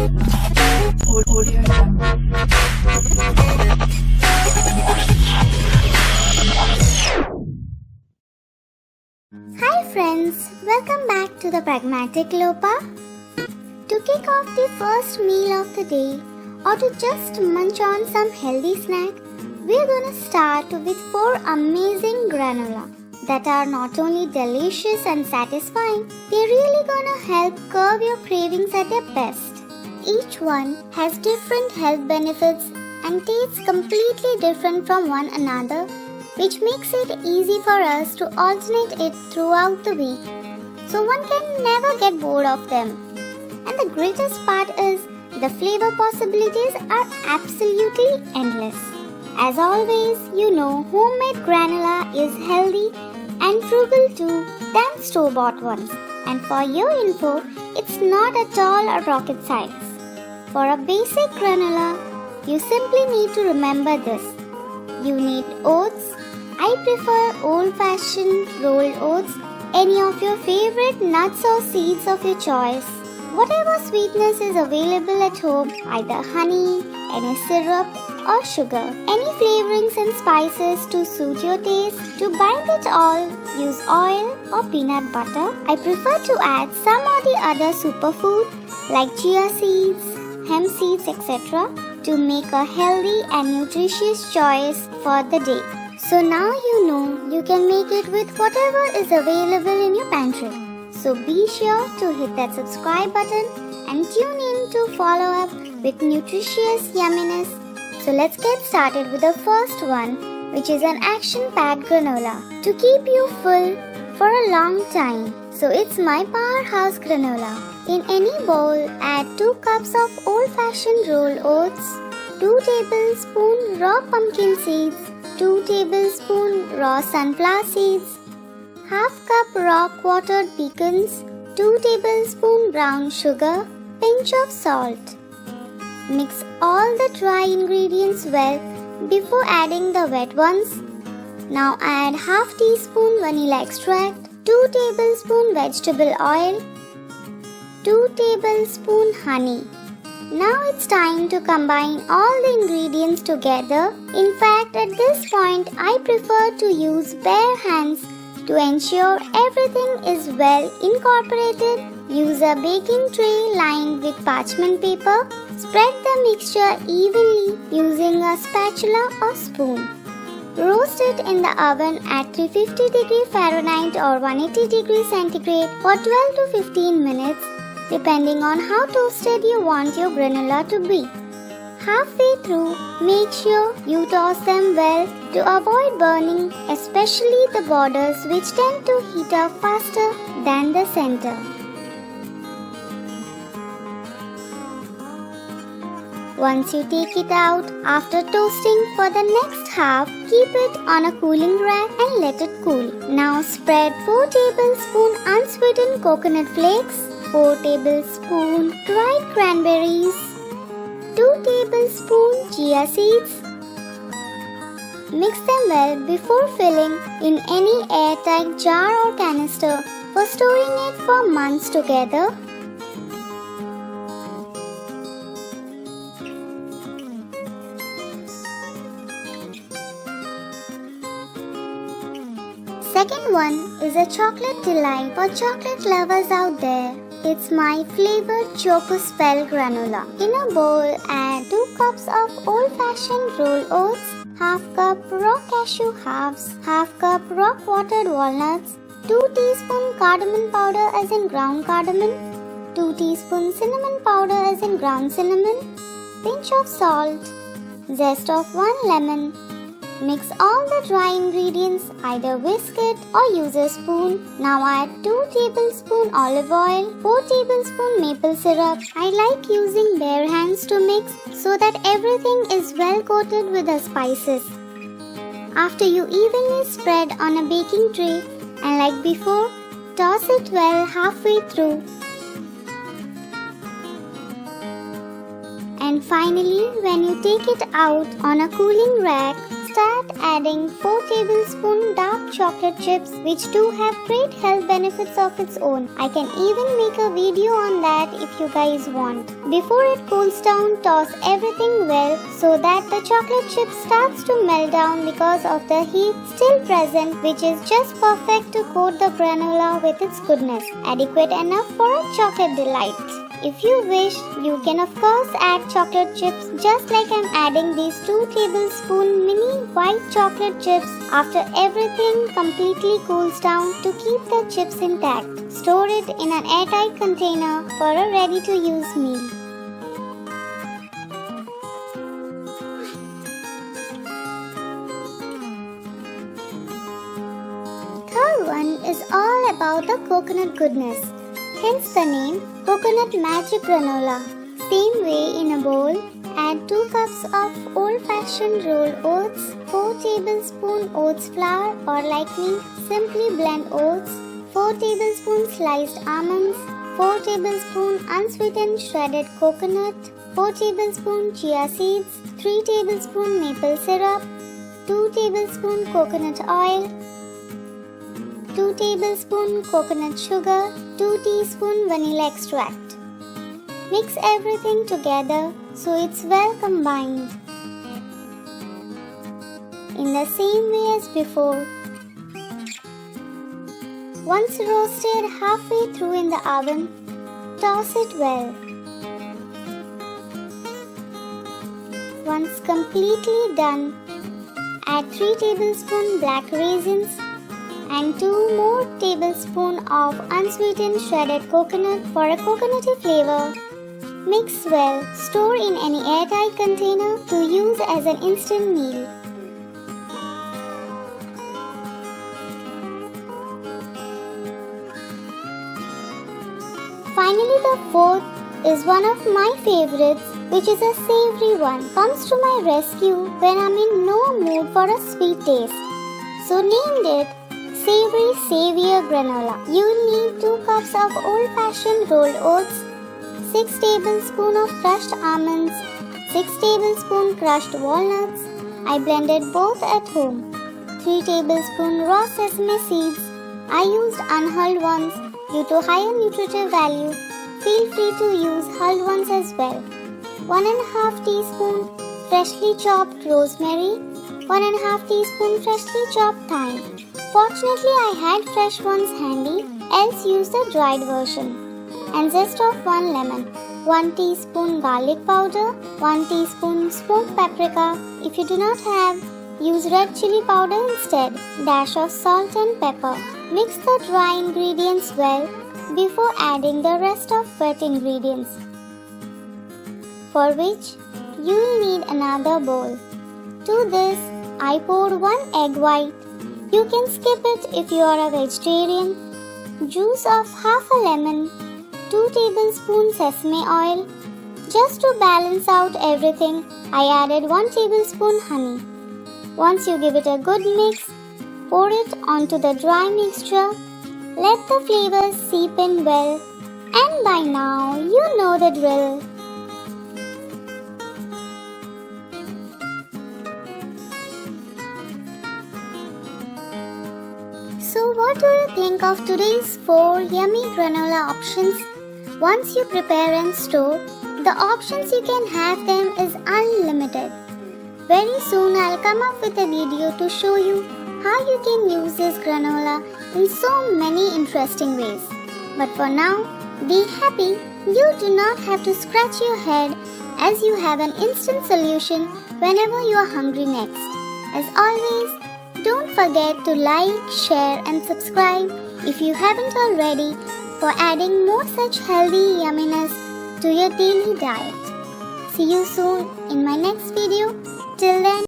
Hi friends, welcome back to the Pragmatic Lopa. To kick off the first meal of the day or to just munch on some healthy snack, we're gonna start with 4 amazing granola that are not only delicious and satisfying, they're really gonna help curb your cravings at their best. Each one has different health benefits and tastes completely different from one another, which makes it easy for us to alternate it throughout the week, so one can never get bored of them. And the greatest part is, the flavor possibilities are absolutely endless. As always, you know homemade granola is healthy and frugal too than store-bought ones. And for your info, it's not at all a rocket science. For a basic granola, you simply need to remember this. You need oats. I prefer old-fashioned rolled oats, any of your favorite nuts or seeds of your choice. Whatever sweetness is available at home, either honey, any syrup or sugar, any flavorings and spices to suit your taste. To bind it all, use oil or peanut butter. I prefer to add some of the other superfood like chia seeds, hemp seeds, etc. to make a healthy and nutritious choice for the day. So now you know you can make it with whatever is available in your pantry. So be sure to hit that subscribe button and tune in to follow up with nutritious yumminess. So let's get started with the first one, which is an action-packed granola to keep you full for a long time. So it's my powerhouse granola. In any bowl, add 2 cups of old-fashioned rolled oats, 2 tablespoons raw pumpkin seeds, 2 tablespoons raw sunflower seeds, half cup raw quartered pecans, 2 tablespoons brown sugar, pinch of salt. Mix all the dry ingredients well before adding the wet ones. Now add half teaspoon vanilla extract, 2 tablespoons vegetable oil, 2 tablespoons honey. Now it's time to combine all the ingredients together. In fact, at this point, I prefer to use bare hands to ensure everything is well incorporated. Use a baking tray lined with parchment paper. Spread the mixture evenly using a spatula or spoon. Roast it in the oven at 350 degrees Fahrenheit or 180 degrees centigrade for 12 to 15 minutes, depending on how toasted you want your granola to be. Halfway through, make sure you toss them well to avoid burning, especially the borders, which tend to heat up faster than the center. Once you take it out, after toasting for the next half, keep it on a cooling rack and let it cool. Now spread 4 tablespoons unsweetened coconut flakes, 4 tablespoons dried cranberries, 2 tablespoons chia seeds. Mix them well before filling in any airtight jar or canister for storing it for months together. Second one is a chocolate delight for chocolate lovers out there. It's my flavored Choco Spell granola. In a bowl, add 2 cups of old-fashioned rolled oats, half cup raw cashew halves, half cup raw quartered walnuts, 2 teaspoons cardamom powder as in ground cardamom, 2 teaspoons cinnamon powder as in ground cinnamon, pinch of salt, zest of 1 lemon. Mix all the dry ingredients, either whisk it or use a spoon. Now add 2 tablespoons olive oil, 4 tablespoons maple syrup. I like using bare hands to mix so that everything is well coated with the spices. After you evenly spread on a baking tray, and like before, toss it well halfway through. And finally, when you take it out on a cooling rack, stir start adding 4 tablespoons dark chocolate chips, which do have great health benefits of its own. I can even make a video on that if you guys want. Before it cools down, toss everything well so that the chocolate chip starts to melt down because of the heat still present, which is just perfect to coat the granola with its goodness, adequate enough for a chocolate delight. If you wish, you can of course add chocolate chips just like I'm adding these 2 tablespoon mini white chocolate chips after everything completely cools down to keep the chips intact. Store it in an airtight container for a ready-to-use meal. Third one is all about the coconut goodness. Hence the name Coconut Magic Granola. Same way in a bowl, add 2 cups of old-fashioned rolled oats, 4 tablespoon oats flour, or like me, simply blend oats, 4 tablespoon sliced almonds, 4 tablespoon unsweetened shredded coconut, 4 tablespoon chia seeds, 3 tablespoon maple syrup, 2 tablespoon coconut oil, 2 tablespoon coconut sugar, 2 teaspoon vanilla extract. Mix everything together so it's well combined. In the same way as before. Once roasted halfway through in the oven, toss it well. Once completely done, add 3 tablespoon black raisins and 2 more tablespoons of unsweetened shredded coconut for a coconutty flavor. Mix well, store in any airtight container to use as an instant meal. Finally, the fourth is one of my favorites, which is a savory one. Comes to my rescue when I'm in no mood for a sweet taste. So named it Savory Savior Granola. You need 2 cups of old-fashioned rolled oats, 6 tablespoons of crushed almonds, 6 tablespoons crushed walnuts. I blended both at home. 3 tablespoons raw sesame seeds. I used unhulled ones due to higher nutritive value. Feel free to use hulled ones as well. 1½ teaspoon freshly chopped rosemary, 1½ teaspoon freshly chopped thyme. Fortunately, I had fresh ones handy, else use the dried version. And zest of 1 lemon, 1 teaspoon garlic powder, 1 teaspoon smoked paprika. If you do not have, use red chili powder instead. Dash of salt and pepper. Mix the dry ingredients well before adding the rest of wet ingredients, for which you will need another bowl. To this, I poured 1 egg white. You can skip it if you are a vegetarian. Juice of half a lemon, 2 tablespoons sesame oil. Just to balance out everything, I added 1 tablespoon honey. Once you give it a good mix, pour it onto the dry mixture. Let the flavors seep in well, and by now you know the drill. So what do you think of today's 4 yummy granola options? Once you prepare and store, the options you can have them is unlimited. Very soon I'll come up with a video to show you how you can use this granola in so many interesting ways. But for now, be happy. You do not have to scratch your head, as you have an instant solution whenever you are hungry next. As always, don't forget to like, share and subscribe if you haven't already, for adding more such healthy yumminess to your daily diet. See you soon in my next video. Till then,